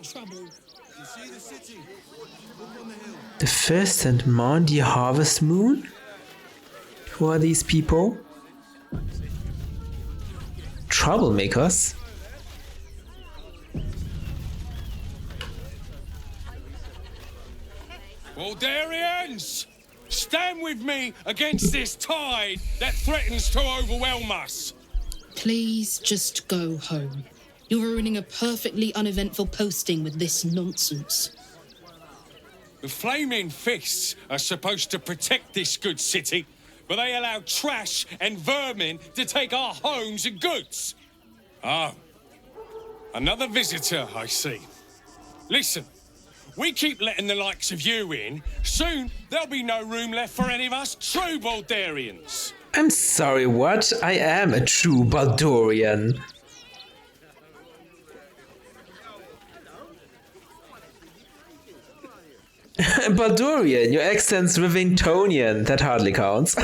trouble. You see the city? Look on the hill. The first and Maundy Harvest Moon? Who are these people? Troublemakers? Baldurians! Stand with me against this tide that threatens to overwhelm us! Please just go home. You're ruining a perfectly uneventful posting with this nonsense. The Flaming Fists are supposed to protect this good city, but they allow trash and vermin to take our homes and goods. Oh, another visitor, I see. Listen, we keep letting the likes of you in. Soon, there'll be no room left for any of us true Baldurians. I'm sorry, what? I am a true Baldurian. Baldurian, your accent's Rivingtonian. That hardly counts.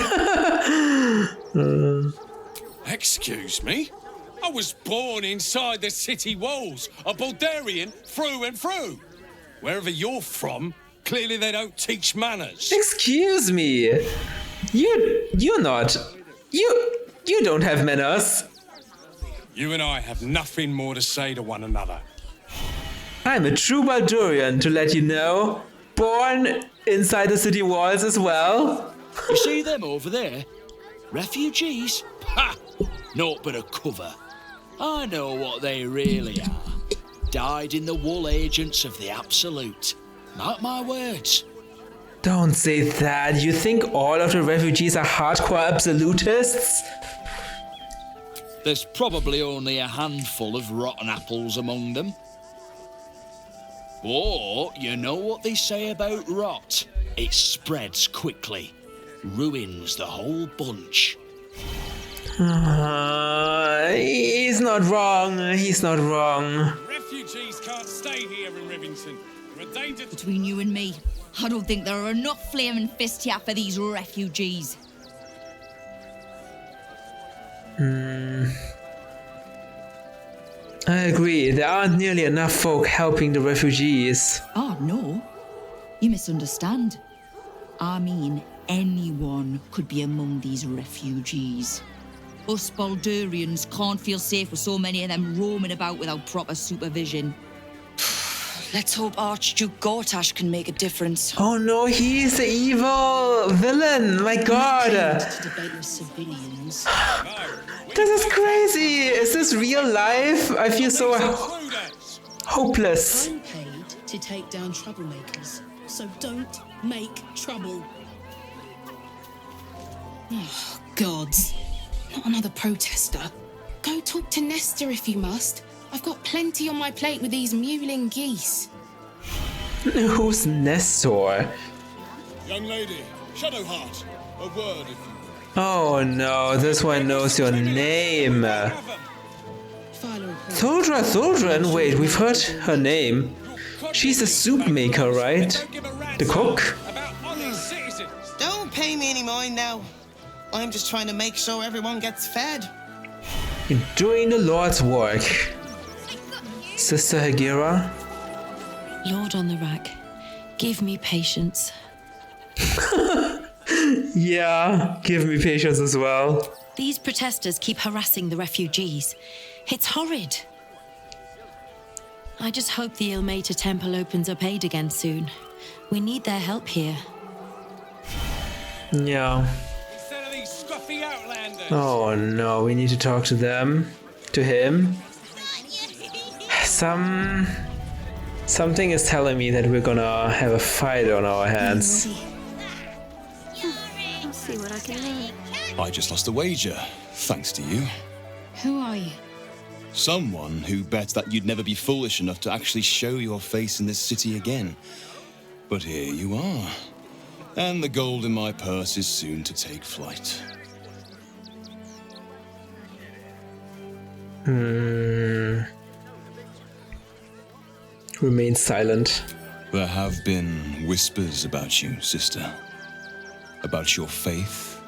Excuse me? I was born inside the city walls, a Baldurian through and through. Wherever you're from, clearly they don't teach manners. Excuse me. You're not. You don't have manners. You and I have nothing more to say to one another. I'm a true Baldurian, to let you know. Born inside the city walls as well. You see them over there? Refugees? Ha! Naught but a cover. I know what they really are. Dyed-in-the-wool agents of the Absolute. Mark my words. Don't say that. You think all of the refugees are hardcore absolutists? There's probably only a handful of rotten apples among them. But you know what they say about rot? It spreads quickly. Ruins the whole bunch. He's not wrong. He's not wrong. Refugees can't stay here in Rivington. They're a danger to... Between you and me, I don't think there are enough flaming fists here for these refugees. I agree. There aren't nearly enough folk helping the refugees. Oh, no. You misunderstand. I mean, anyone could be among these refugees. Us Baldurians can't feel safe with so many of them roaming about without proper supervision. Let's hope Archduke Gortash can make a difference. Oh no, he's the evil villain. My god. To debate with civilians. This is crazy. Is this real life? I feel so hopeless. I'm paid to take down troublemakers, so don't make trouble. Oh, gods. Not another protester. Go talk to Nestor if you must. I've got plenty on my plate with these mewling geese. Who's Nestor? Young lady, Shadowheart, a word if you... Oh no, this one knows your name. Tholdren, wait, we've heard her name. She's the soup maker, right? The cook? Don't pay me any mind now. I'm just trying to make sure everyone gets fed. You're doing the Lord's work. Sister Hagira? Lord on the rack, give me patience. Yeah, give me patience as well. These protesters keep harassing the refugees. It's horrid. I just hope the Ilmater Temple opens up aid again soon. We need their help here. Yeah. Instead of these scruffy outlanders. Oh no, we need to talk to them. To him. Something is telling me that we're gonna have a fight on our hands. I'll see what I can learn. I just lost a wager, thanks to you. Who are you? Someone who bet that you'd never be foolish enough to actually show your face in this city again. But here you are. And the gold in my purse is soon to take flight. Remain silent. There have been whispers about you, sister. About your faith,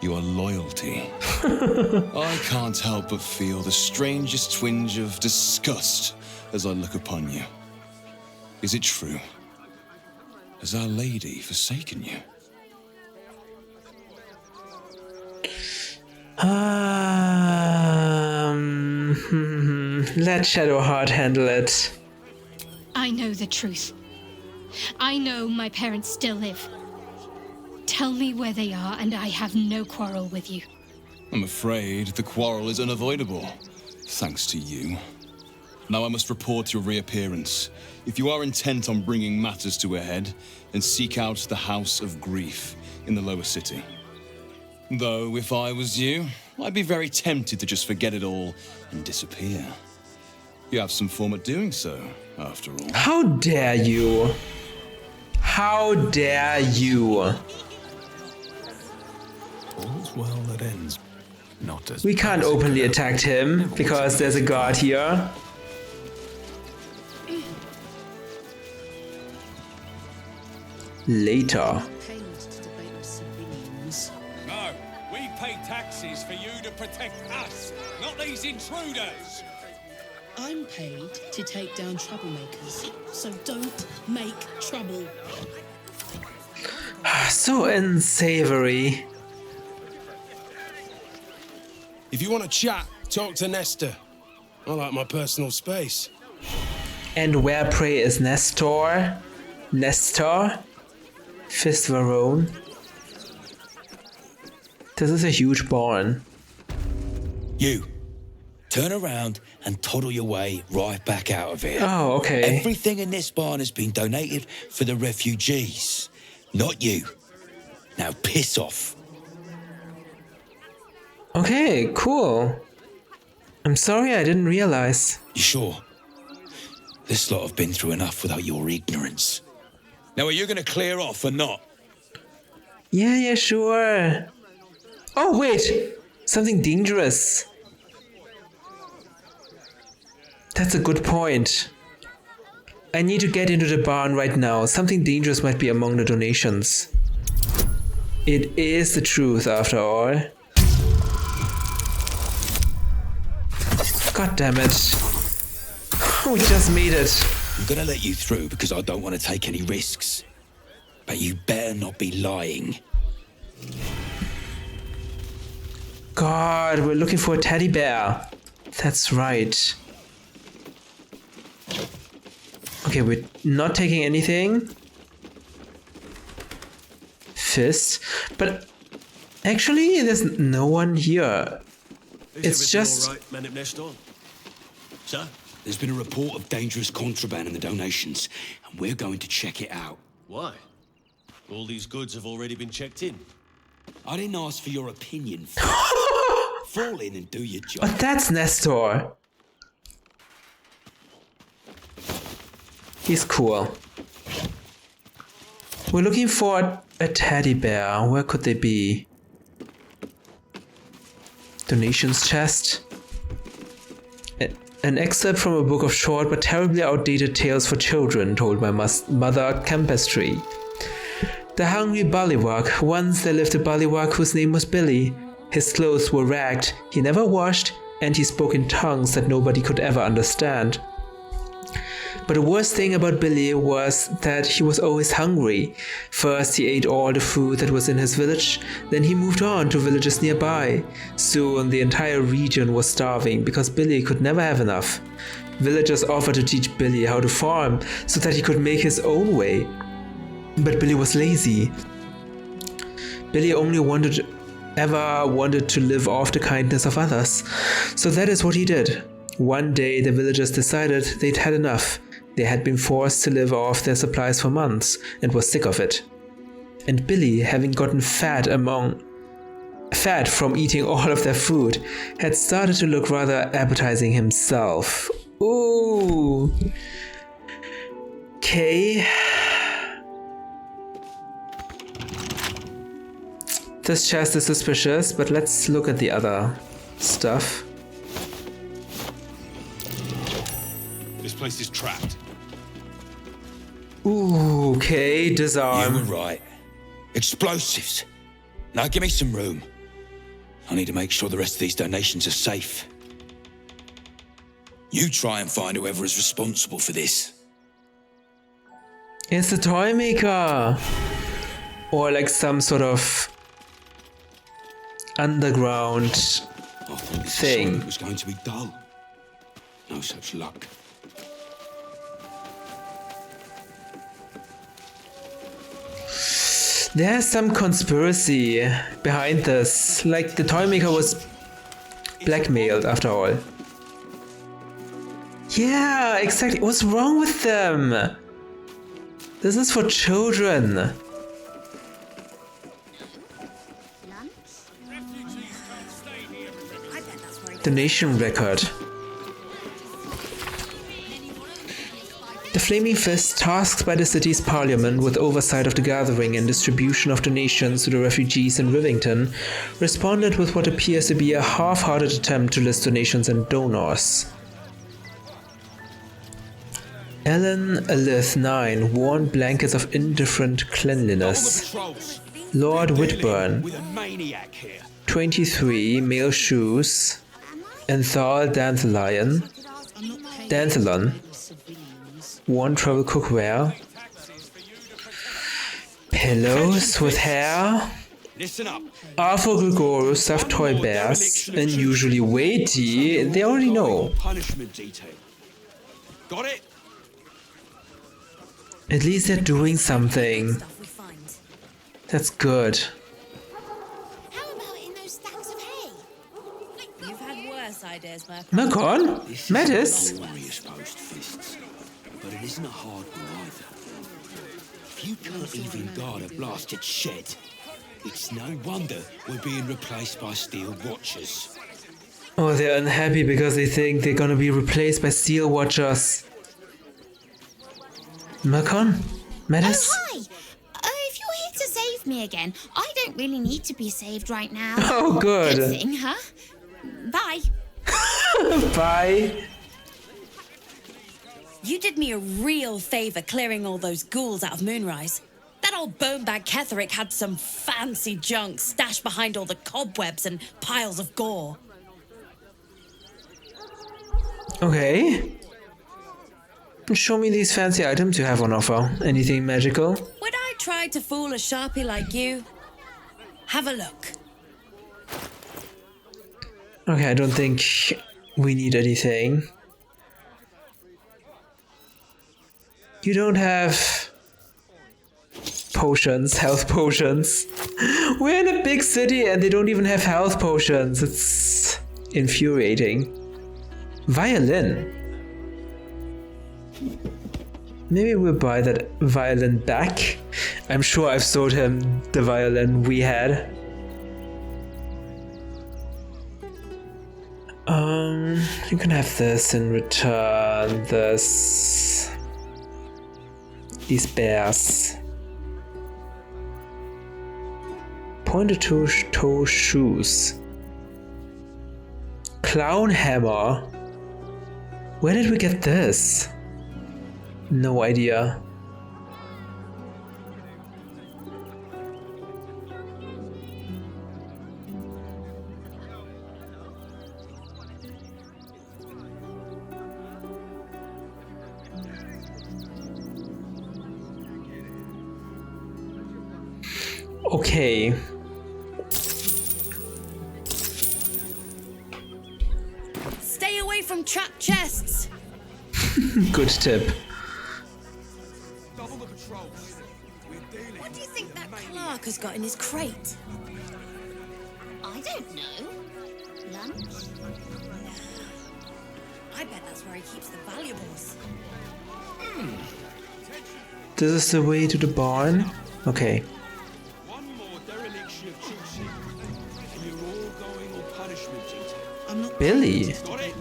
your loyalty. I can't help but feel the strangest twinge of disgust as I look upon you. Is it true? Has Our Lady forsaken you? Let Shadowheart handle it. I know the truth. I know my parents still live. Tell me where they are, and I have no quarrel with you. I'm afraid the quarrel is unavoidable, thanks to you. Now I must report your reappearance. If you are intent on bringing matters to a head, then seek out the House of Grief in the lower city. Though, if I was you, I'd be very tempted to just forget it all and disappear. You have some form at doing so, after all. How dare you? How dare you? All's well that ends. Not as We can't openly attack him, because there's a guard here. Later. No, we pay taxes for you to protect us, not these intruders. I'm paid to take down troublemakers, so don't make trouble. So unsavory. If you want to chat, talk to Nestor. I like my personal space. And where, pray, is Nestor? Nestor? Fifth Faerûn. This is a huge barn. You, turn around and toddle your way right back out of here. Oh, okay. Everything in this barn has been donated for the refugees, not you. Now piss off. Okay, cool. I'm sorry, I didn't realize. You sure? This lot have been through enough without your ignorance. Now, are you going to clear off or not? Yeah, sure. Oh, wait! Something dangerous. That's a good point. I need to get into the barn right now. Something dangerous might be among the donations. It is the truth, after all. God damn it. We just made it. I'm going to let you through because I don't want to take any risks. But you better not be lying. God, we're looking for a teddy bear. That's right. Okay, we're not taking anything. Fist. But actually, there's no one here. It's just... All right, man of Nestor? Sir? There's been a report of dangerous contraband in the donations, and we're going to check it out. Why? All these goods have already been checked in. I didn't ask for your opinion. Fall in and do your job. But that's Nestor. He's cool. We're looking for a teddy bear. Where could they be? Donations chest. An excerpt from a book of short but terribly outdated tales for children told by Mother Campestry. The hungry bullywug. Once there lived a bullywug whose name was Billy. His clothes were ragged, he never washed, and he spoke in tongues that nobody could ever understand. But the worst thing about Billy was that he was always hungry. First he ate all the food that was in his village, then he moved on to villages nearby. Soon the entire region was starving because Billy could never have enough. Villagers offered to teach Billy how to farm so that he could make his own way. But Billy was lazy. Billy only ever wanted to live off the kindness of others. So that is what he did. One day the villagers decided they'd had enough. They had been forced to live off their supplies for months and were sick of it. And Billy, having gotten fat from eating all of their food, had started to look rather appetizing himself. Ooh. Okay. This chest is suspicious, but let's look at the other stuff. This place is trapped. Ooh, okay, You disarm. were right. Explosives. Now give me some room. I need to make sure the rest of these donations are safe. You try and find whoever is responsible for this. It's the toy maker! Or like some sort of underground I thought this thing. assignment was going to be dull. No such luck. There's some conspiracy behind this. Like the toy maker was blackmailed after all. Yeah, exactly. What's wrong with them? This is for children. Donation record. The Flaming Fist, tasked by the city's parliament with oversight of the gathering and distribution of donations to the refugees in Rivington, responded with what appears to be a half-hearted attempt to list donations and donors. Ellen Alith 9 worn blankets of indifferent cleanliness. Lord Whitburn 23 male shoes. Enthal Danthalon 1 travel cookware. Pillows with hair. Arthur Gregorius stuffed toy bears, unusually weighty, they already know. Got it? At least they're doing something. That's good. How about in those stacks of hay? You've had worse ideas, Makon? Mattis? Glorious post-fists, but it isn't a hard one either. If you can't even guard a blasted shed, it's no wonder we're being replaced by steel watchers. Oh, they're unhappy because they think they're gonna be replaced by steel watchers. Makon? Mattis? Oh, hi! If you're here to save me again, I don't really need to be saved right now. Oh, good. Good thing, huh? Bye. Bye. You did me a real favour clearing all those ghouls out of Moonrise. That old bonebag Ketherick had some fancy junk stashed behind all the cobwebs and piles of gore. Okay. Show me these fancy items you have on offer. Anything magical? Would I try to fool a sharpie like you? Have a look. Okay, I don't think we need anything. You don't have potions, health potions. We're in a big city and they don't even have health potions. It's infuriating. Violin. Maybe we'll buy that violin back. I'm sure I've sold him the violin we had. You can have this in return. These bears. Pointed toe shoes. Clown hammer. Where did we get this? No idea. Okay. Stay away from trapped chests. Good tip. What do you think that Clark has got in his crate? I don't know. Lunch? I bet that's where he keeps the valuables. This is the way to the barn? Okay. One more dereliction of Chelsea, and you're all going on punishment duty. I'm not Billy. Got it?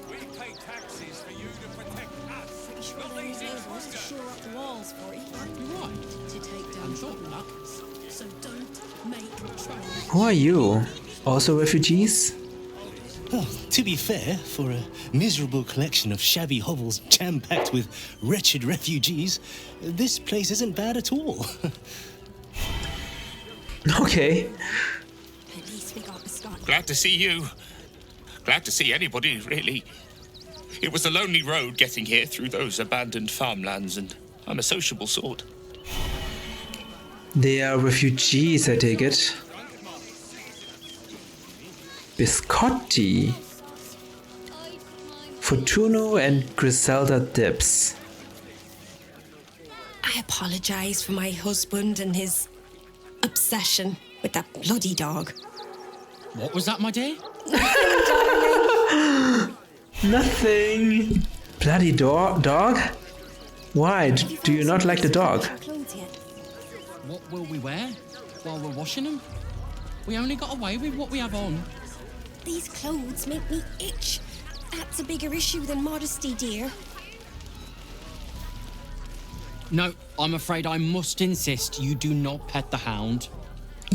We pay taxes for you to protect us. Not these To shore up the walls for you. You're right. To take down trouble. So don't make trouble. Who are you? Also refugees? Well, to be fair, for a miserable collection of shabby hovels jam-packed with wretched refugees, this place isn't bad at all. Okay. At least we got the start. Glad to see you. Glad to see anybody, really. It was a lonely road getting here through those abandoned farmlands, and I'm a sociable sort. They are refugees, I take it. Biscotti. Fortuno and Griselda dips. I apologise for my husband and his obsession with that bloody dog. What was that, my dear? Nothing. Bloody dog? Why? Do you not like the dog? What will we wear while we're washing them? We only got away with what we have on. These clothes make me itch. That's a bigger issue than modesty, dear. No, I'm afraid I must insist you do not pet the hound.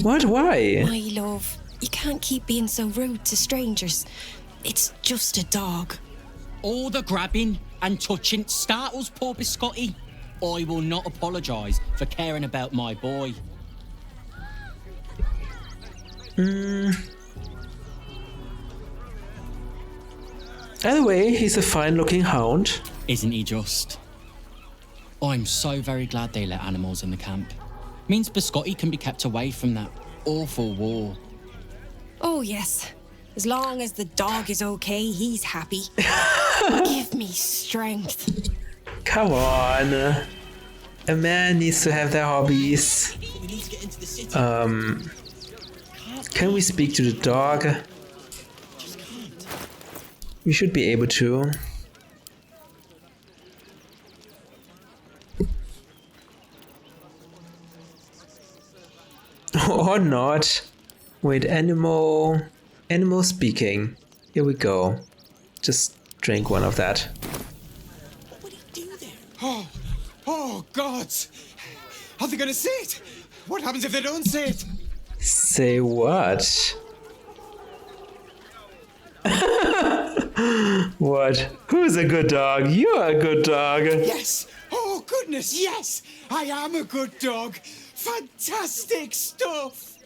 What? Why? My love, you can't keep being so rude to strangers. It's just a dog. All the grabbing and touching startles poor Biscotti. I will not apologise for caring about my boy. Either way, he's a fine-looking hound. Isn't he just? I'm so very glad they let animals in the camp. Means Biscotti can be kept away from that awful war. Oh, yes. As long as the dog is okay, he's happy. Give me strength. Come on. A man needs to have their hobbies. Can we speak to the dog? We should be able to. Or not. Wait, animal speaking. Here we go. Just drink one of that. Oh, gods! Are they gonna say it? What happens if they don't say it? Say what? What? Who's a good dog? You're a good dog. Yes! Oh, goodness, yes! I am a good dog. Fantastic stuff!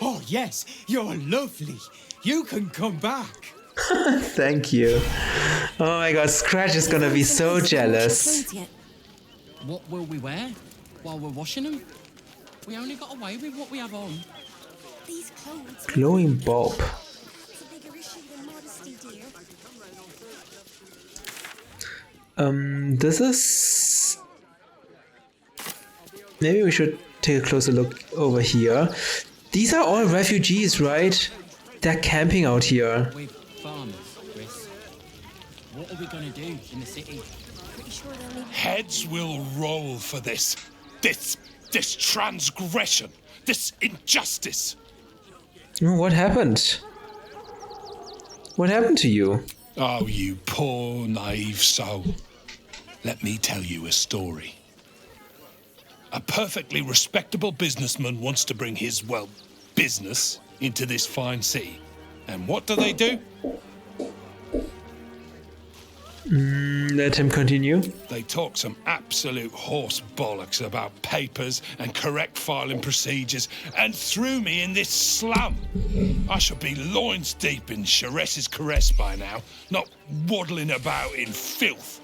Oh, yes, you're lovely. You can come back. Thank you. Oh my god, Scratch is gonna be so jealous. What will we wear while we're washing them? We only got away with what we have on. These clothes. Glowing bulb. It's a bigger issue than modesty, dear. This is... Maybe we should take a closer look over here. These are all refugees, right? They're camping out here. We're farmers, Chris. What are we gonna do in the city? Pretty sure they'll need... Heads will roll for this. This transgression. This injustice. What happened? What happened to you? Oh, you poor, naive soul. Let me tell you a story. A perfectly respectable businessman wants to bring his, well, business into this fine city. And what do? Let him continue. They talk some absolute horse bollocks about papers and correct filing procedures and threw me in this slum. I should be loins deep in Chares's caress by now, not waddling about in filth.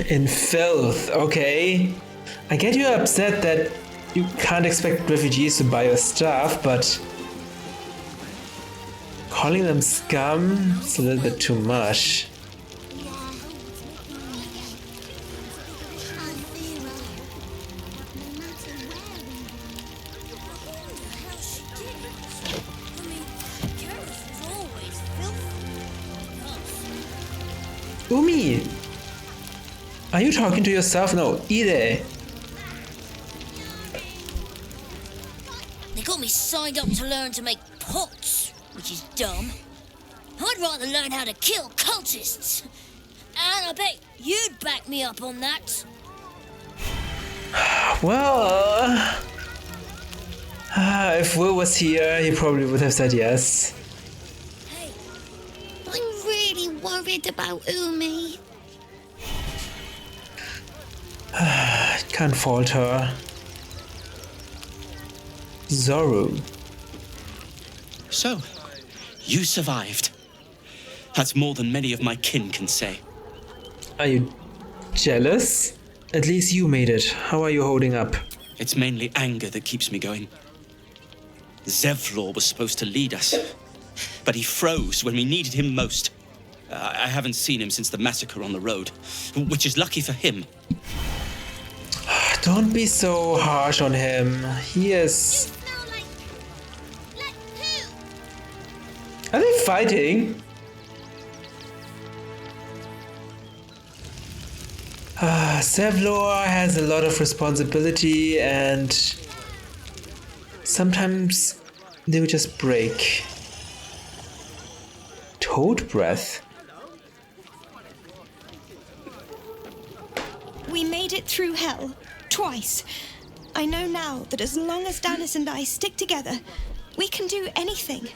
In filth, okay. I get you're upset that you can't expect refugees to buy your stuff, but calling them scum is a little bit too much. Umi! Are you talking to yourself? No, Ide. They got me signed up to learn to make pots, which is dumb. I'd rather learn how to kill cultists. And I bet you'd back me up on that. Well, if Will was here, he probably would have said yes. Hey, I'm really worried about Umi. Can't fault her. Zoru. So, You survived. That's more than many of my kin can say. Are you jealous? At least you made it. How are you holding up? It's mainly anger that keeps me going. Zevlor was supposed to lead us, but he froze when we needed him most. I haven't seen him since the massacre on the road, which is lucky for him. Don't be so harsh on him. He is... Are they fighting? Zevlor has a lot of responsibility and sometimes they would just break. Toad breath? We made it through hell. Twice. I know now that as long as Danis and I stick together, we can do anything.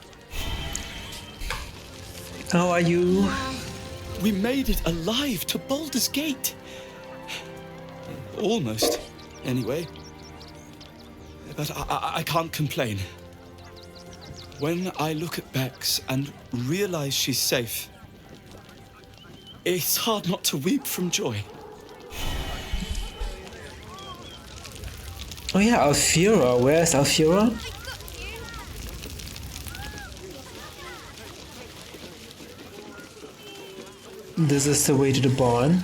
How are you? We made it alive to Baldur's Gate. Almost, anyway. But I can't complain. When I look at Bex and realize she's safe, it's hard not to weep from joy. Oh yeah, Alfira. Where's Alfira? This is the way to the barn.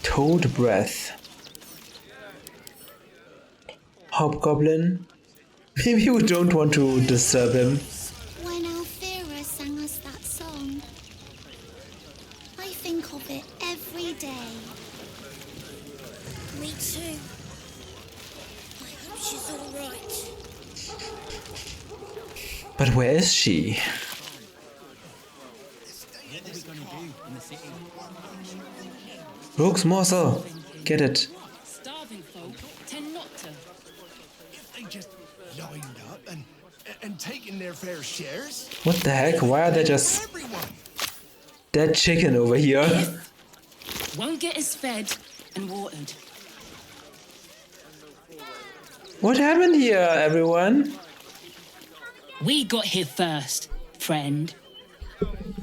Toad breath. Hobgoblin. Maybe we don't want to disturb him. When Alfira sang us that song, I think of it every day. Me too. I hope she's all right. But where is she? Rogue's morsel. Get it. Starving folk tend not to. If they just lined up and taken their fair shares. What the heck? Why are there just dead chicken over here? Won't get us fed and watered. What happened here, everyone? We got here first, friend.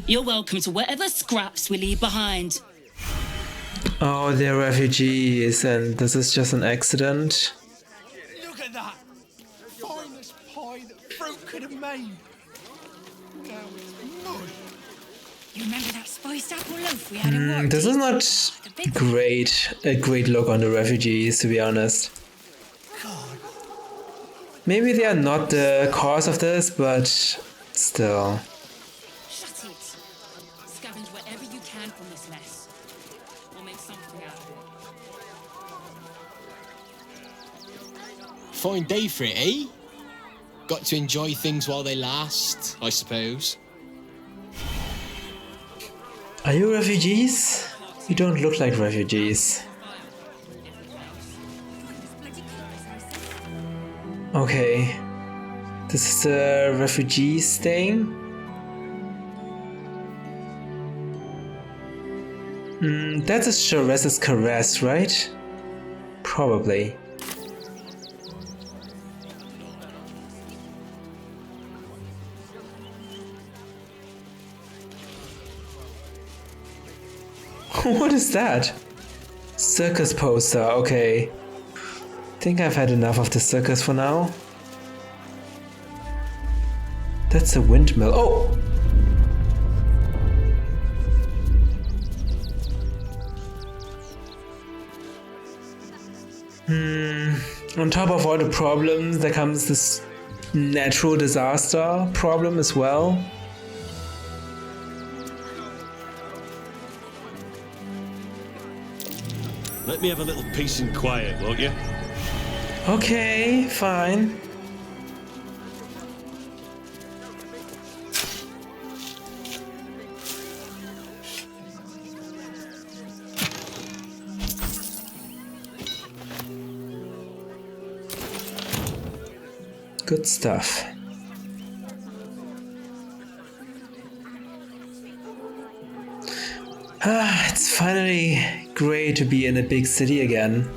You're welcome to whatever scraps we leave behind. Oh, they're refugees and this is just an accident. Look at that! Finest pie that fruit could have made. Now it's mud. You remember that spiced apple loaf we had in Waterdeep? This is not great. A great look on the refugees, to be honest. Maybe they are not the cause of this, but still. Shut it. Scavenge wherever you can from this mess. We'll make something out of it. Fine day for it, eh? Got to enjoy things while they last, I suppose. Are you refugees? You don't look like refugees. Okay. This is the refugees thing. That is Shares's caress, right? Probably. What is that? Circus poster, okay. Think I've had enough of the circus for now. That's a windmill. Oh! On top of all the problems, there comes this natural disaster problem as well. Let me have a little peace and quiet, won't you? Okay, fine. Good stuff. It's finally great to be in a big city again.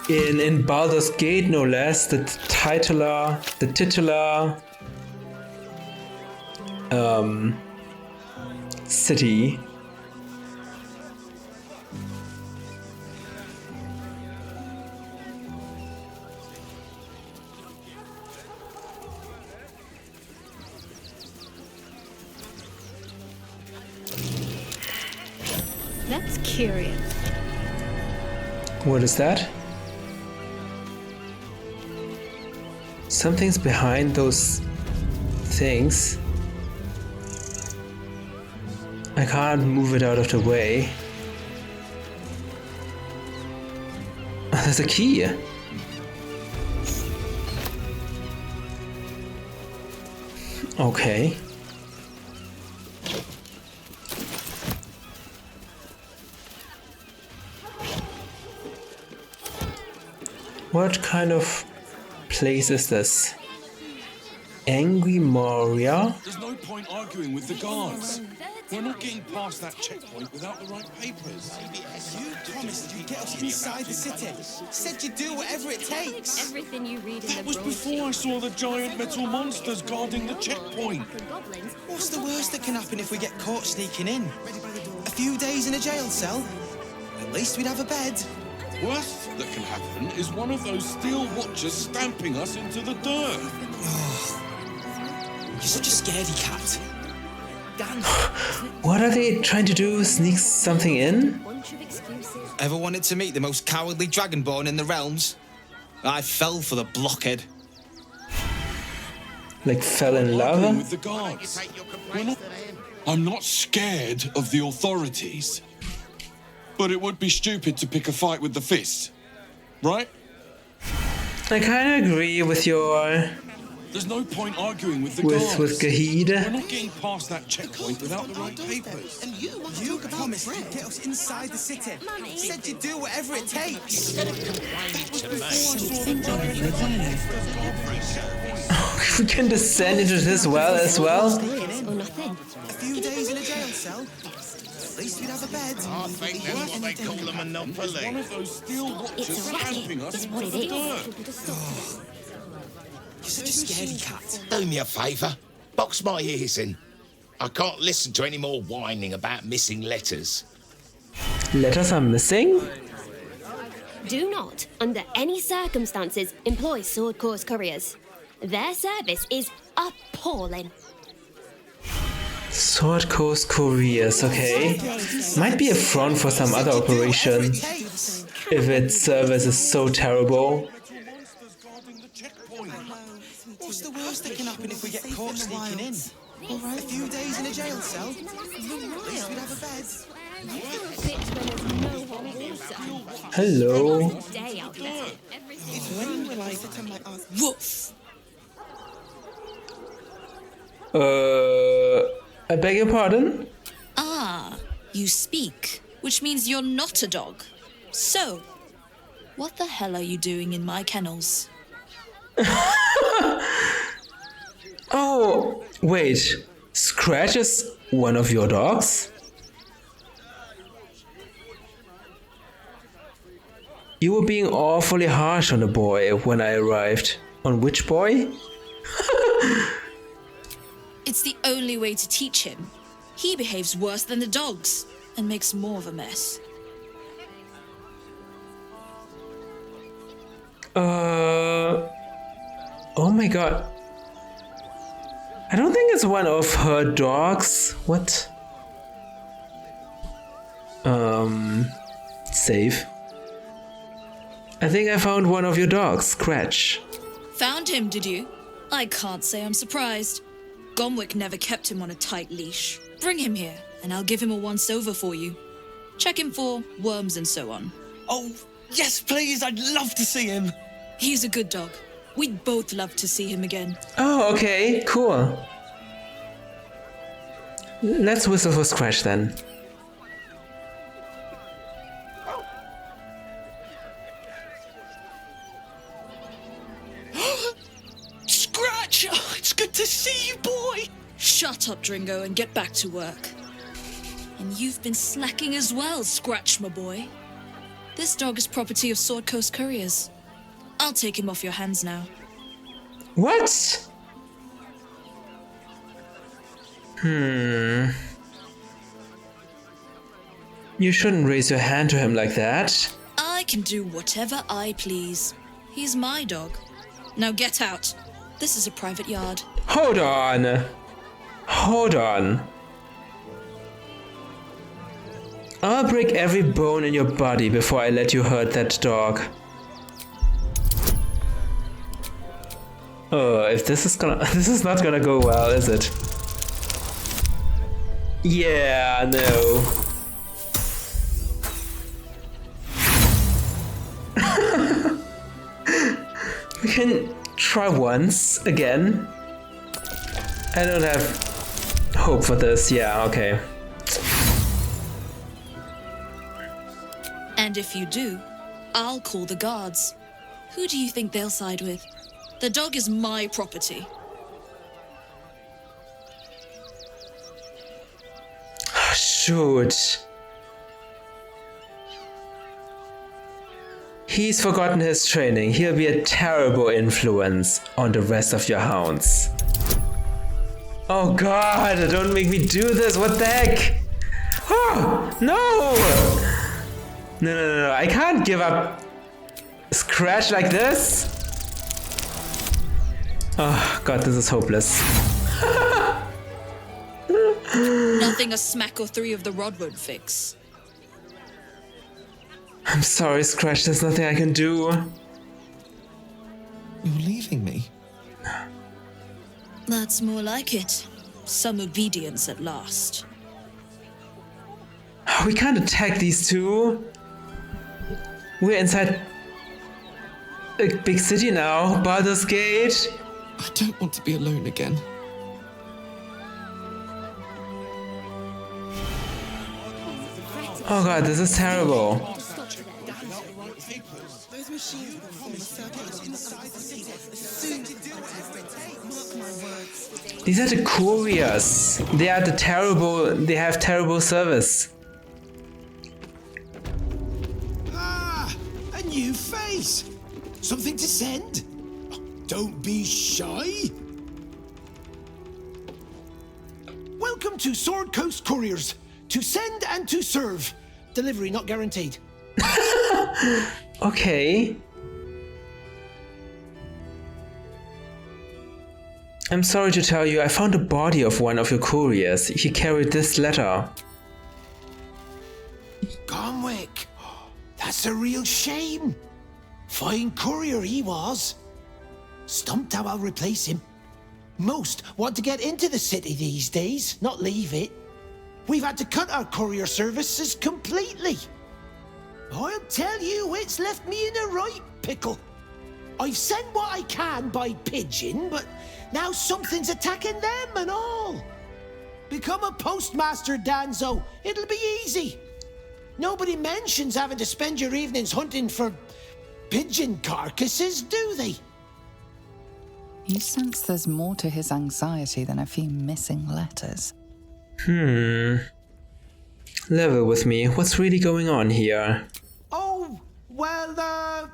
in Baldur's Gate, no less, the titular city. That's curious. What is that? Something's behind those things. I can't move it out of the way. Oh, there's a key. Okay. What kind of place is this? Angry Moria? There's no point arguing with the guards. We're not getting past that checkpoint without the right papers. You promised you'd get us inside the city. Said you'd do whatever it takes. Everything you read in That was before I saw the giant metal monsters guarding the checkpoint. What's the worst that can happen if we get caught sneaking in? A few days in a jail cell? At least we'd have a bed. Worst that can happen is one of those steel watchers stamping us into the dirt. You're such a scaredy cat. What are they trying to do? Sneak something in? Ever wanted to meet the most cowardly dragonborn in the realms? I fell for the blockhead. Like fell in love? With the guards. I'm not scared of the authorities. But it would be stupid to pick a fight with the fist, right? I kind of agree with your... There's no point arguing with the guards. With Gahid. We're not getting past that checkpoint without the right papers. And you promised you'd get us inside the city. Said you'd do whatever it takes. We can descend into this well as well. A few days in a jail cell. At least we'd have a bed. I think that's what they call a monopoly. One of those steel watchers It's a racket, stamping us is what into it the is. dirt. You're such a scaredy cat. Do me a favour. Box my ears in. I can't listen to any more whining about missing letters. Letters are missing? Do not, under any circumstances, employ sword course couriers. Their service is appalling. Sword Coast Couriers, okay. Might be a front for some other operation. If its service is so terrible. What's the worst that can happen if we get caught sneaking in? A few days in a jail cell? At least we'd have a bed. Hello. When will I... Woof! I beg your pardon? Ah, you speak, which means you're not a dog. So, what the hell are you doing in my kennels? Oh, wait. Scratch is one of your dogs? You were being awfully harsh on the boy when I arrived. On which boy? It's the only way to teach him. He behaves worse than the dogs and makes more of a mess. Oh my god. I don't think it's one of her dogs. What? Save. I think I found one of your dogs, Scratch. Found him, did you? I can't say I'm surprised. Gomwick never kept him on a tight leash. Bring him here, and I'll give him a once-over for you. Check him for worms and so on. Oh, yes, please, I'd love to see him. He's a good dog. We'd both love to see him again. Oh, okay, cool. Let's whistle for Scratch then. Scratch! Oh, it's good to see you, boy! Shut up, Dringo, and get back to work. And you've been slacking as well, Scratch, my boy. This dog is property of Sword Coast Couriers. I'll take him off your hands now. What? You shouldn't raise your hand to him like that. I can do whatever I please. He's my dog. Now get out. This is a private yard. Hold on. Hold on. I'll break every bone in your body before I let you hurt that dog. Oh, if this is not gonna go well, is it? Yeah, no. We can try once again. I don't have hope for this. Yeah, okay. And if you do, I'll call the guards. Who do you think they'll side with? The dog is my property. Shoot. He's forgotten his training. He'll be a terrible influence on the rest of your hounds. Oh god, don't make me do this. What the heck? Oh, no! No, I can't give up Scratch like this. Oh god, this is hopeless. Nothing a smack or three of the rod won't fix. I'm sorry, Scratch, there's nothing I can do. You're leaving me? That's more like it. Some obedience at last. We can't attack these two. We're inside a big city now, Baldur's Gate. I don't want to be alone again. Oh god, this is terrible. These are the couriers. They have terrible service. Ah, a new face. Something to send? Don't be shy. Welcome to Sword Coast Couriers. To send and to serve. Delivery not guaranteed. Okay. I'm sorry to tell you, I found the body of one of your couriers. He carried this letter. Gomwick. That's a real shame. Fine courier he was. Stumped how I'll replace him. Most want to get into the city these days, not leave it. We've had to cut our courier services completely. I'll tell you, it's left me in a right pickle. I've sent what I can by pigeon, but now something's attacking them and all. Become a postmaster, Danzo. It'll be easy. Nobody mentions having to spend your evenings hunting for pigeon carcasses, do they? You sense there's more to his anxiety than a few missing letters. Level with me. What's really going on here? Oh, well,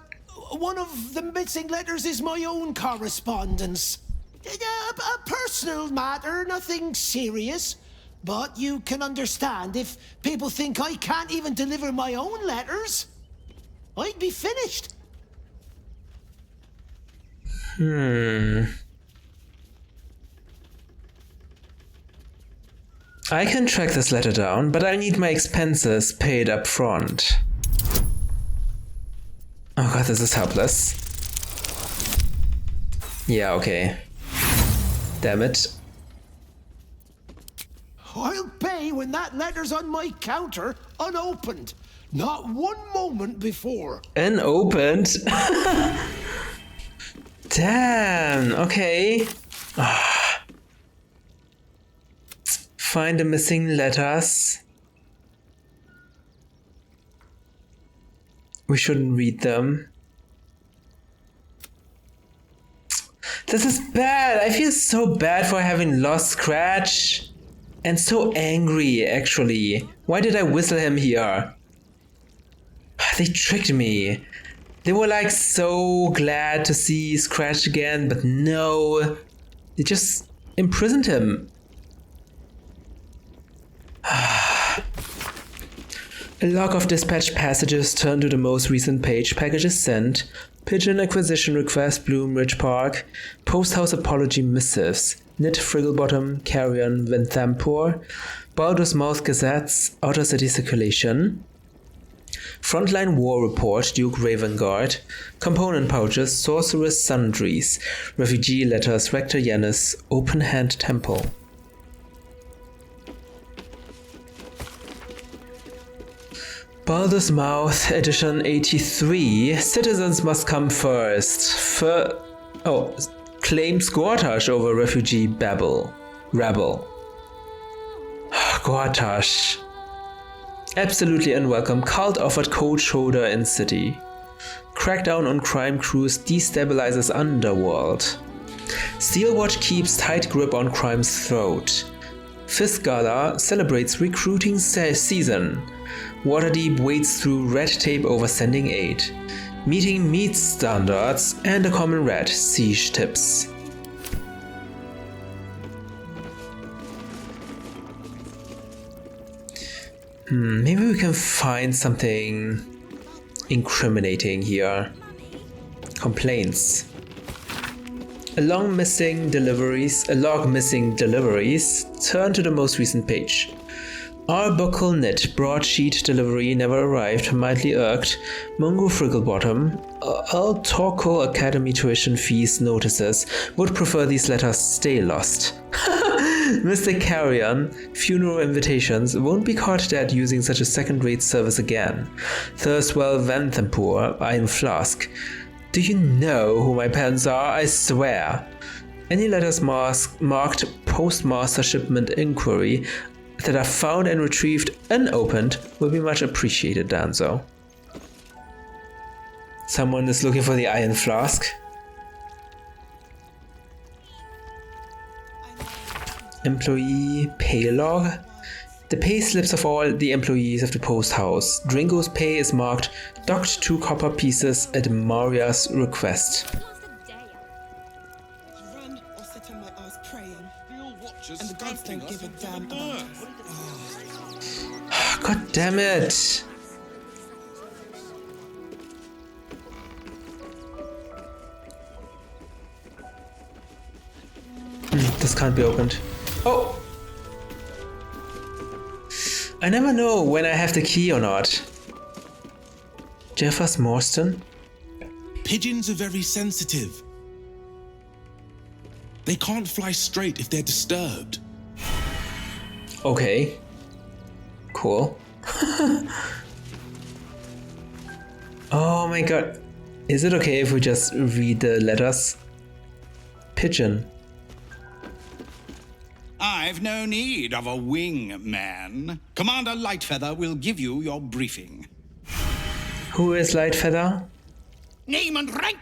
one of the missing letters is my own correspondence. A personal matter, nothing serious. But you can understand if people think I can't even deliver my own letters, I'd be finished. I can track this letter down, but I need my expenses paid up front. Oh god, this is helpless. Yeah, okay. Damn it. I'll pay when that letter's on my counter, unopened. Not one moment before. Unopened? Damn, okay. Find the missing letters. We shouldn't read them. This is bad. I feel so bad for having lost Scratch. And so angry, actually. Why did I whistle him here? They tricked me. They were like so glad to see Scratch again, but no. They just imprisoned him. A log of dispatch passages turned to the most recent page. Packages sent. Pigeon acquisition request, Bloomridge Park. Post house apology missives. Knit Frigglebottom, Carrion, Venthampur. Baldur's Mouth gazettes, outer city circulation. Frontline war report, Duke Ravengard. Component pouches, sorceress sundries. Refugee letters, Rector Yanis, open hand temple. Baldur's Mouth, edition 83. Citizens must come first. Claim Squattash over refugee rabble. Squattash. Absolutely unwelcome. Cult offered cold shoulder in city. Crackdown on crime crews destabilizes underworld. Steelwatch keeps tight grip on crime's throat. Fist Gala celebrates recruiting season. Waterdeep wades through red tape over sending aid. Meeting meets standards and a common red, siege tips. Maybe we can find something incriminating here. Complaints. A log missing deliveries. Turn to the most recent page. Arbuckle knit, broadsheet delivery never arrived, mildly irked. Mungo Frigglebottom, Altorkle Academy tuition fees notices, would prefer these letters stay lost. Mr. Carrion, funeral invitations, won't be caught dead using such a second-rate service again. Thirstwell Venthampur, Iron Flask. Do you know who my parents are? I swear. Any letters marked postmaster shipment inquiry that are found and retrieved unopened will be much appreciated, Danzo. Someone is looking for the Iron Flask. Employee pay log. The pay slips of all the employees of the post house. Dringo's pay is marked docked 2 copper pieces at Maria's request. God damn it! This can't be opened. Oh! I never know when I have the key or not. Jeffers Morstan? Pigeons are very sensitive. They can't fly straight if they're disturbed. Okay. Cool. Oh my god. Is it okay if we just read the letters? Pigeon. I've no need of a wing man. Commander Lightfeather will give you your briefing. Who is Lightfeather? Name and rank?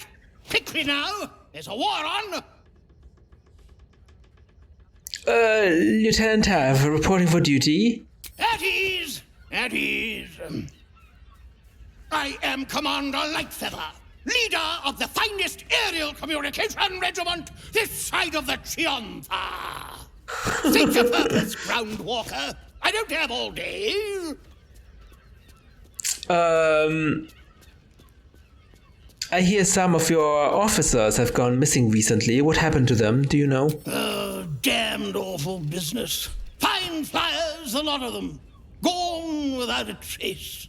Quickly now! There's a war on! Lieutenant Tav, reporting for duty. At ease! At ease. I am Commander Lightfeather, leader of the finest aerial communication regiment this side of the Triumpha. Think your purpose, Groundwalker. I don't have all day. I hear some of your officers have gone missing recently. What happened to them? Do you know? Damned awful business. Fine flyers, a lot of them. Gone without a trace.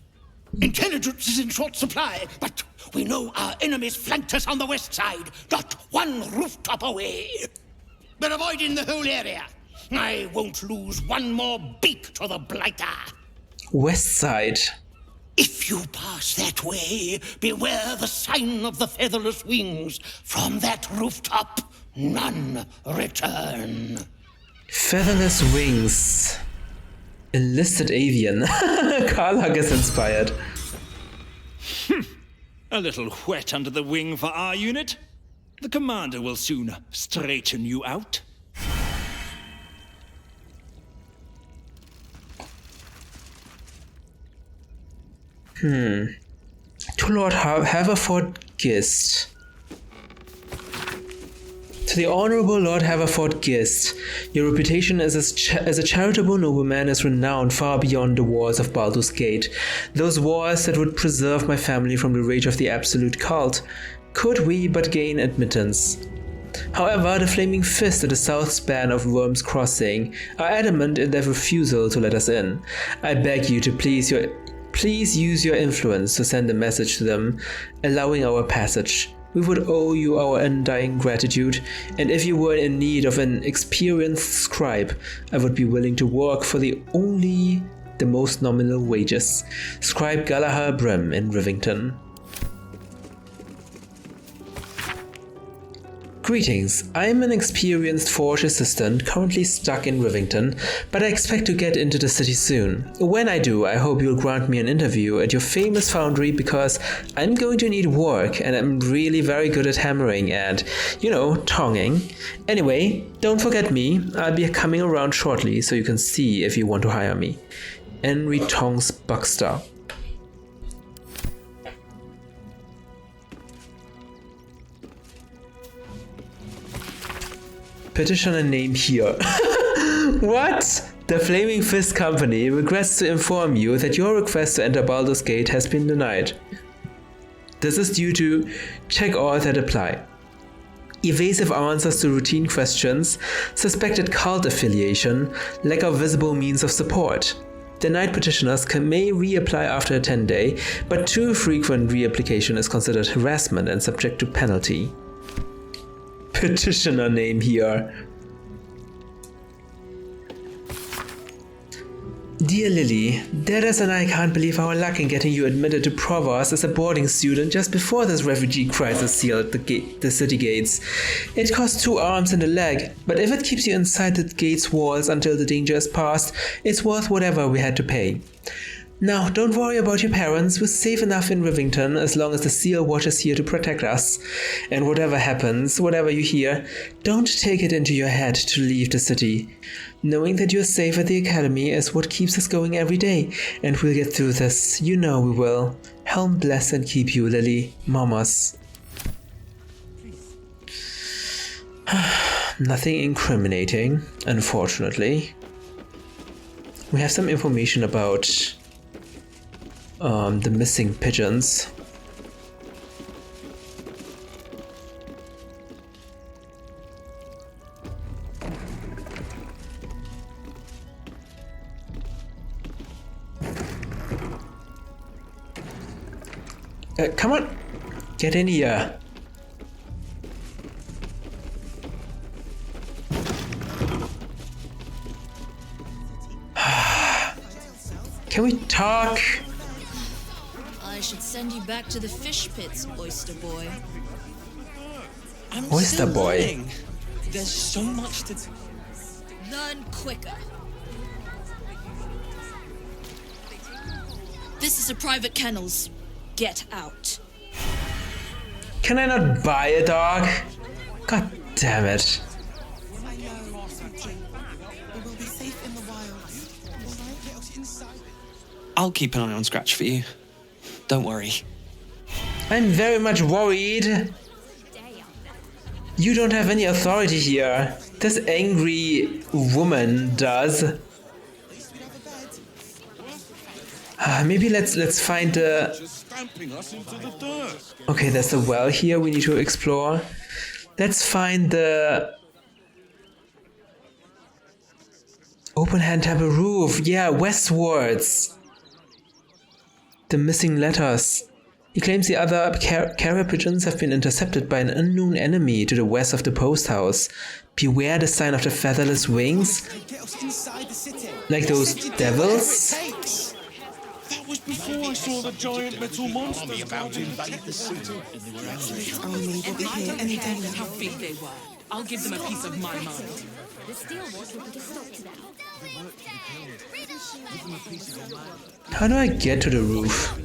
Intelligence is in short supply, but we know our enemies flanked us on the west side, not one rooftop away. They're avoiding the whole area. I won't lose one more beak to the blighter. West side. If you pass that way, beware the sign of the featherless wings. From that rooftop, none return. Featherless wings. Enlisted avian. Karlak is inspired. A little wet under the wing for our unit. The commander will soon straighten you out. Lord Haverford Gist. To the Honourable Lord Haverford Gist, your reputation as a charitable nobleman is renowned far beyond the walls of Baldur's Gate, those walls that would preserve my family from the rage of the Absolute Cult, could we but gain admittance. However, the Flaming Fist at the south span of Worm's Crossing are adamant in their refusal to let us in. I beg you to please use your influence to send a message to them, allowing our passage. We would owe you our undying gratitude, and if you were in need of an experienced scribe, I would be willing to work for the most nominal wages. Scribe Galahad Brim in Rivington. Greetings, I'm an experienced forge assistant currently stuck in Rivington, but I expect to get into the city soon. When I do, I hope you'll grant me an interview at your famous foundry because I'm going to need work and I'm really very good at hammering and, tonging. Anyway, don't forget me, I'll be coming around shortly so you can see if you want to hire me. Henry Tongs Buxter. Petitioner name here. What? The Flaming Fist Company regrets to inform you that your request to enter Baldur's Gate has been denied. This is due to check all that apply. Evasive answers to routine questions, suspected cult affiliation, lack of visible means of support. Denied petitioners may reapply after a 10-day, but too frequent reapplication is considered harassment and subject to penalty. Petitioner name here. Dear Lily, Dennis and I can't believe our luck in getting you admitted to Provost as a boarding student just before this refugee crisis sealed the city gates. It costs 2 arms and a leg, but if it keeps you inside the gate's walls until the danger is past, it's worth whatever we had to pay. Now, don't worry about your parents, we're safe enough in Rivington as long as the Seal Watch is here to protect us. And whatever happens, whatever you hear, don't take it into your head to leave the city. Knowing that you're safe at the Academy is what keeps us going every day, and we'll get through this, you know we will. Helm bless and keep you, Lily. Mamas. Nothing incriminating, unfortunately. We have some information about the missing pigeons. Come on, get in here. Can we talk? I should send you back to the fish pits, Oyster Boy. Oyster Boy. Learning. There's so much to... Learn quicker. This is a private kennels. Get out. Can I not buy a dog? God damn it. I'll keep an eye on Scratch for you. Don't worry. I'm very much worried. You don't have any authority here. This angry woman does. Maybe let's find the... Okay, there's a well here we need to explore. Let's find the... Open hand temple roof. Yeah, westwards. The missing letters. He claims the other carrier pigeons have been intercepted by an unknown enemy to the west of the post house. Beware the sign of the featherless wings. Like those devils? That was before I saw the giant metal monsters about to invade the city. If only we'll be here any day now. How big they were. I'll give them a piece of my mind. The Steel Watch will put a stop to that. How do I get to the roof? He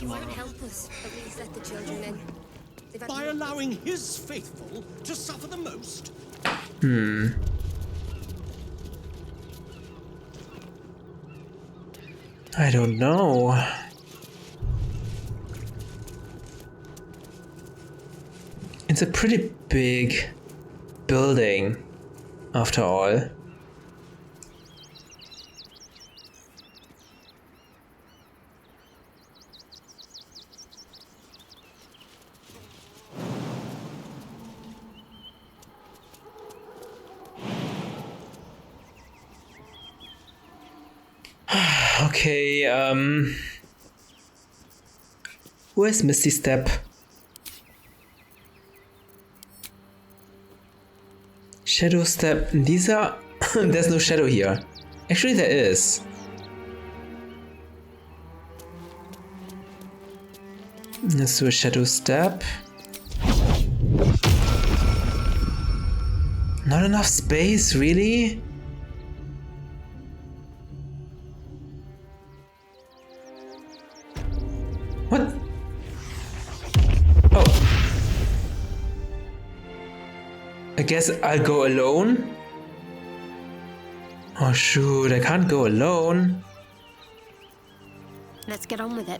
won't help us, but please let the children in. By allowing his faithful to suffer the most? I don't know. It's a pretty big building, after all. Okay, where's Misty Step? Shadow Step, these are... there's no shadow here. Actually there is. Let's do a Shadow Step. Not enough space, really? What? Oh. I guess I'll go alone? Oh shoot, I can't go alone. Let's get on with it.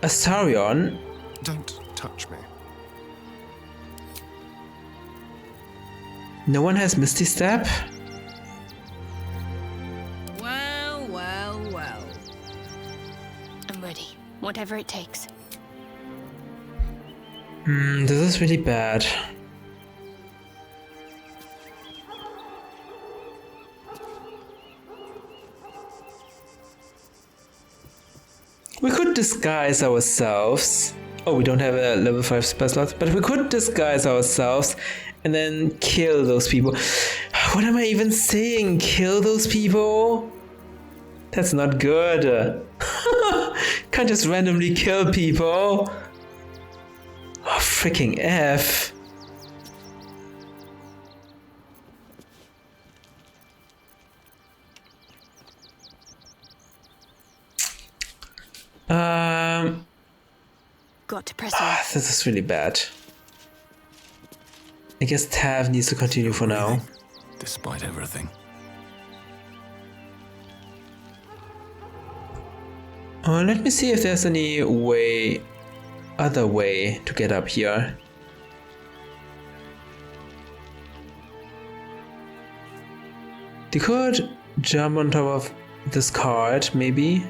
Astarion? Don't touch me. No one has Misty Step? Well, well, well. I'm ready. Whatever it takes. This is really bad. We could disguise ourselves. Oh, we don't have a level 5 spell slot, but we could disguise ourselves and then kill those people. What am I even saying? Kill those people? That's not good. Can't just randomly kill people. Oh, freaking F. Got to press on. This is really bad. I guess Tav needs to continue for now. Despite everything. Let me see if there's any other way to get up here. They could jump on top of this cart, maybe.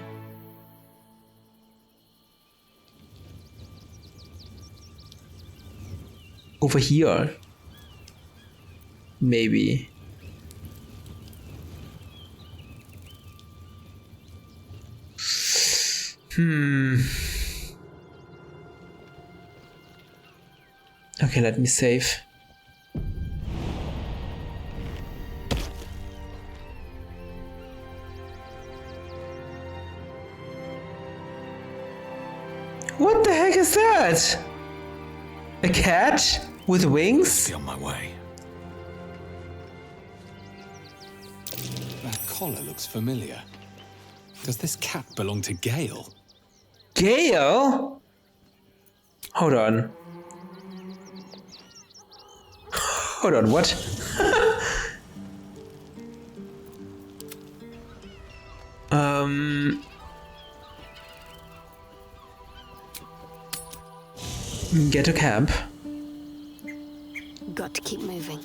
Over here. Maybe. Okay, let me save. What the heck is that? A cat with wings? Be on my way. That collar looks familiar. Does this cat belong to Gale? Gale? Hold on. Hold on, what? Get to camp. Got to keep moving.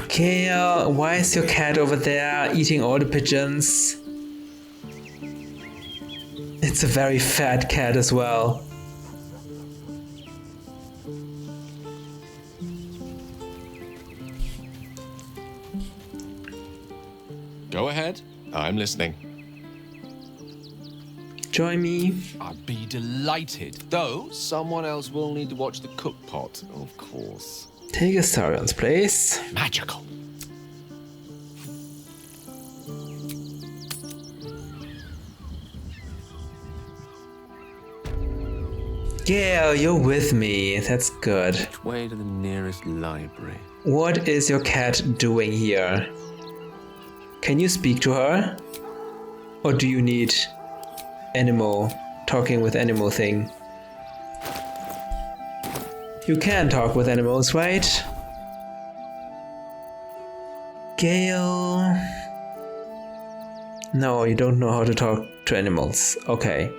Gale, why is your cat over there eating all the pigeons? It's a very fat cat as well. Go ahead. I'm listening. Join me. I'd be delighted. Though, someone else will need to watch the cook pot, of course. Take Astarion's place. Magical. Gale, you're with me. That's good. Which way to the nearest library? What is your cat doing here? Can you speak to her? Or do you need talking with animal thing? You can talk with animals, right? Gale? No, you don't know how to talk to animals. Okay.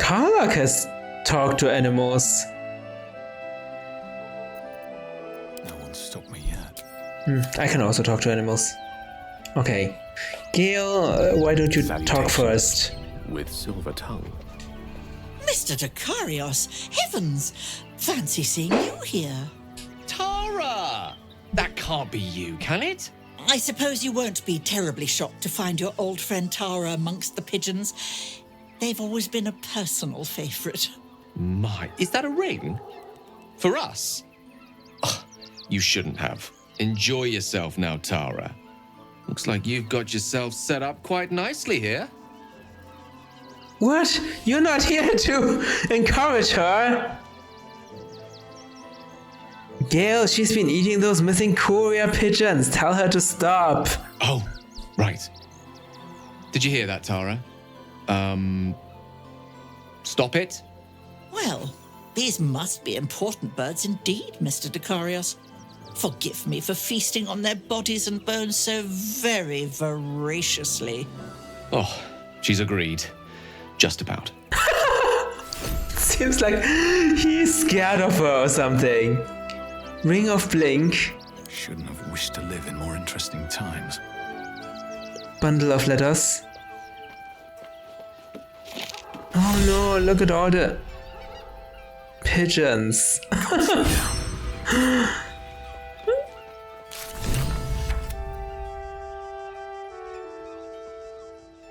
Karlak has talked to animals. No one's stopped me yet. I can also talk to animals. Okay. Gale, why don't you talk first? With silver tongue. Mr. Dekarios, heavens! Fancy seeing you here. Tara! That can't be you, can it? I suppose you won't be terribly shocked to find your old friend Tara amongst the pigeons. They've always been a personal favourite. My, is that a ring? For us? Ugh, you shouldn't have. Enjoy yourself now, Tara. Looks like you've got yourself set up quite nicely here. What? You're not here to encourage her? Gale, she's been eating those missing courier pigeons. Tell her to stop. Oh, right. Did you hear that, Tara? Stop it? Well, these must be important birds indeed, Mr. Dekarios. Forgive me for feasting on their bodies and bones so very voraciously. Oh, she's agreed. Just about. Seems like he's scared of her or something. Ring of Blink. Shouldn't have wished to live in more interesting times. Bundle of letters. Oh no, look at all the pigeons.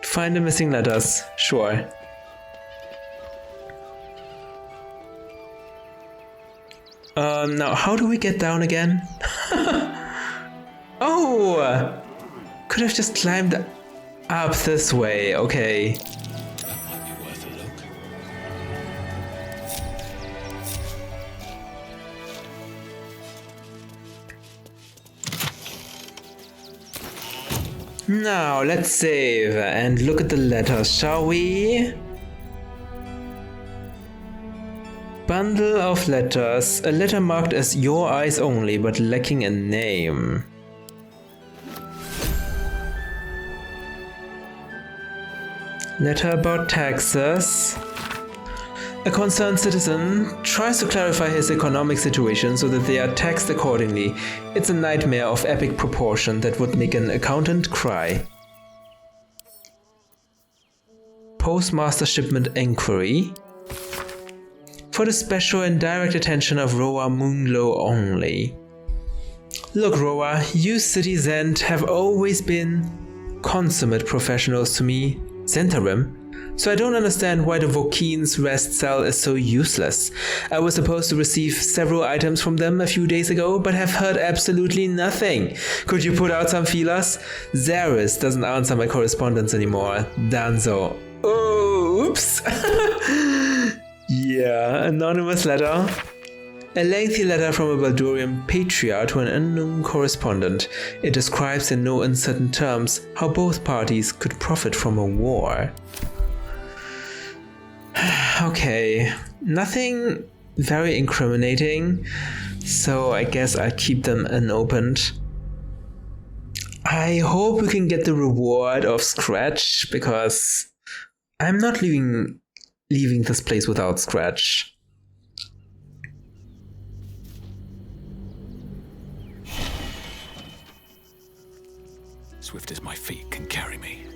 Find the missing letters, sure. Now how do we get down again? Oh! Could have just climbed up this way, okay. That might be worth a look. Now let's save and look at the letters, shall we? Bundle of letters. A letter marked as your eyes only but lacking a name. Letter about taxes. A concerned citizen tries to clarify his economic situation so that they are taxed accordingly. It's a nightmare of epic proportion that would make an accountant cry. Postmaster shipment enquiry. For the special and direct attention of Roa Moonglow only. Look, Roa, you city Zend have always been consummate professionals to me. Zentarim. So I don't understand why the Vokine's rest cell is so useless. I was supposed to receive several items from them a few days ago, but have heard absolutely nothing. Could you put out some feelers? Zaris doesn't answer my correspondence anymore. Danzo. Oh, oops. Yeah, anonymous letter. A lengthy letter from a Baldurian patriarch to an unknown correspondent. It describes in no uncertain terms how both parties could profit from a war. Okay, nothing very incriminating, so I guess I'll keep them unopened. I hope we can get the reward of Scratch, because I'm not leaving this place without Scratch. Swift as my feet can carry me.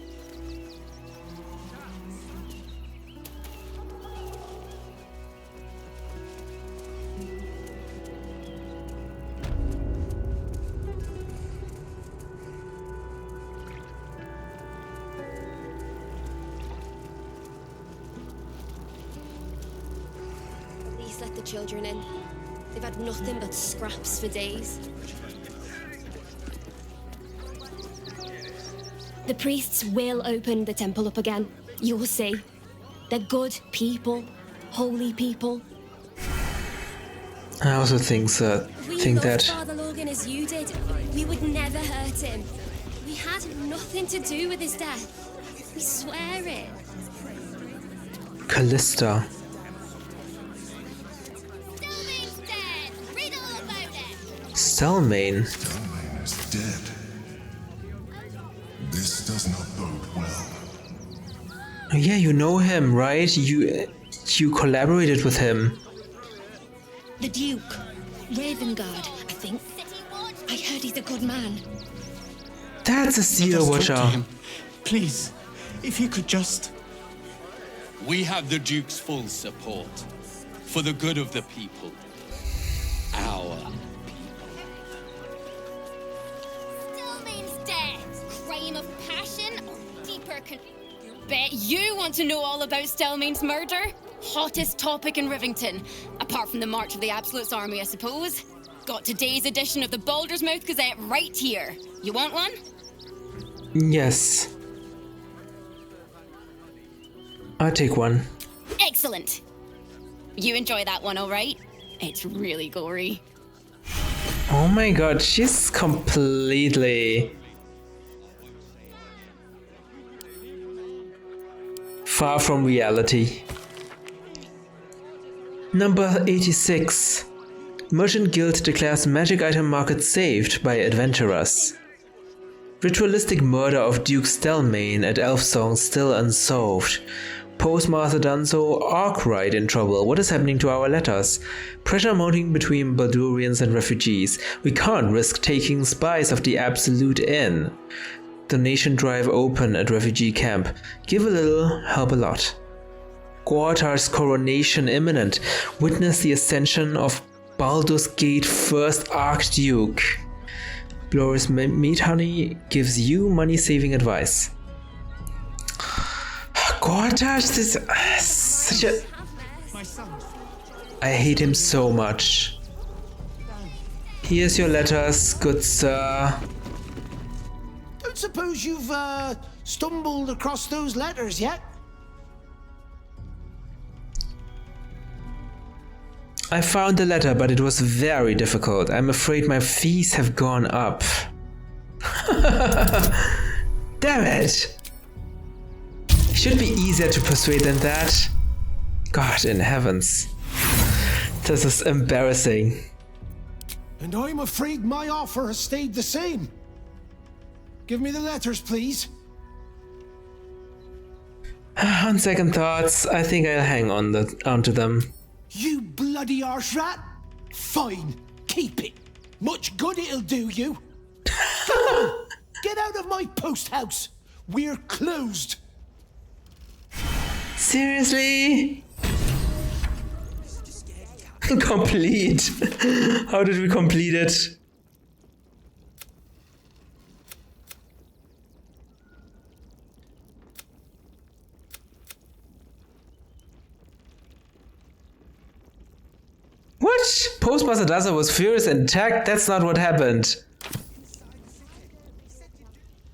Please let the children in. They've had nothing but scraps for days. The priests will open the temple up again. You'll see. They're good people, holy people. I also think that Father Logan as you did. We would never hurt him. We had nothing to do with his death. We swear it. Callista. Stelmane. Stelmane is dead. This does not bode well. Yeah, you know him, right? Duke collaborated with him. The Duke. Ravengard, I think. I heard he's a good man. That's a seal watcher. Please, if you could just... We have the Duke's full support. For the good of the people. Our Stillmane's dead. Crime of passion or deeper Bet you want to know all about Stillmane's murder? Hottest topic in Rivington. Apart from the March of the Absolute's army, I suppose. Got today's edition of the Baldur's Mouth Gazette right here. You want one? Yes. I'll take one. Excellent. You enjoy that one, all right? It's really gory. Oh my god, she's completely far from reality. Number 86. Merchant Guild declares magic item market saved by adventurers. Ritualistic murder of Duke Stillmane at Elfsong still unsolved. Postmaster Dunzo Arkwright in trouble. What is happening to our letters? Pressure mounting between Baldurians and refugees. We can't risk taking spies of the Absolute in. Donation drive open at refugee camp. Give a little, help a lot. Gortar's coronation imminent. Witness the ascension of Baldur's Gate first Archduke. Blor's Meat Honey gives you money-saving advice. Gortar's is such a... I hate him so much. Here's your letters, good sir. Don't suppose you've stumbled across those letters yet? I found the letter, but it was very difficult. I'm afraid my fees have gone up. Damn it! It should be easier to persuade than that. God in heavens. This is embarrassing. And I'm afraid my offer has stayed the same. Give me the letters, please. On second thoughts, I think I'll hang onto them. You bloody arse rat! Fine, keep it. Much good it'll do you. Come on, get out of my post house. We're closed. Seriously? Complete. How did we complete it? What? Postmaster Daza was furious and attacked? That's not what happened.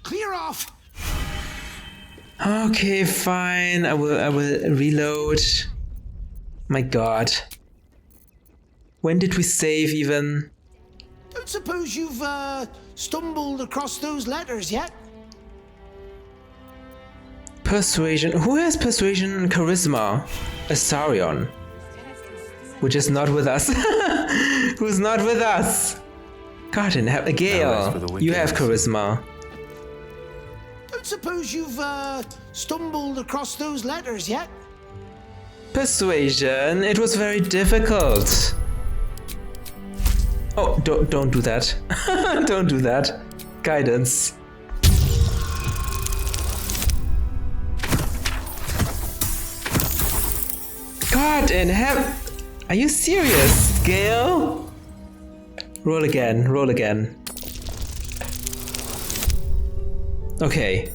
Clear off. Okay, fine. I will reload. My god. When did we save even? Don't suppose you've stumbled across those letters yet? Persuasion. Who has persuasion and charisma? Asarion. Which is not with us. Who's not with us? God in heaven. Gale, you have charisma. Don't suppose you've stumbled across those letters yet? Persuasion. It was very difficult. Oh, don't do that. Don't do that. Guidance. God in heaven. Are you serious, Gale? Roll again, roll again. Okay.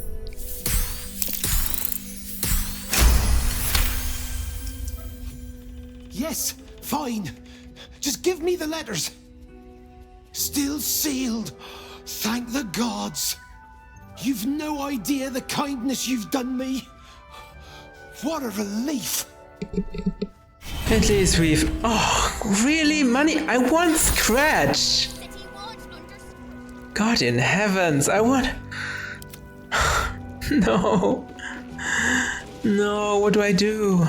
Yes, fine. Just give me the letters. Still sealed. Thank the gods. You've no idea the kindness you've done me. What a relief. At least we've... Oh, really? Money? I want Scratch! God in heavens, I want... No. No, what do I do?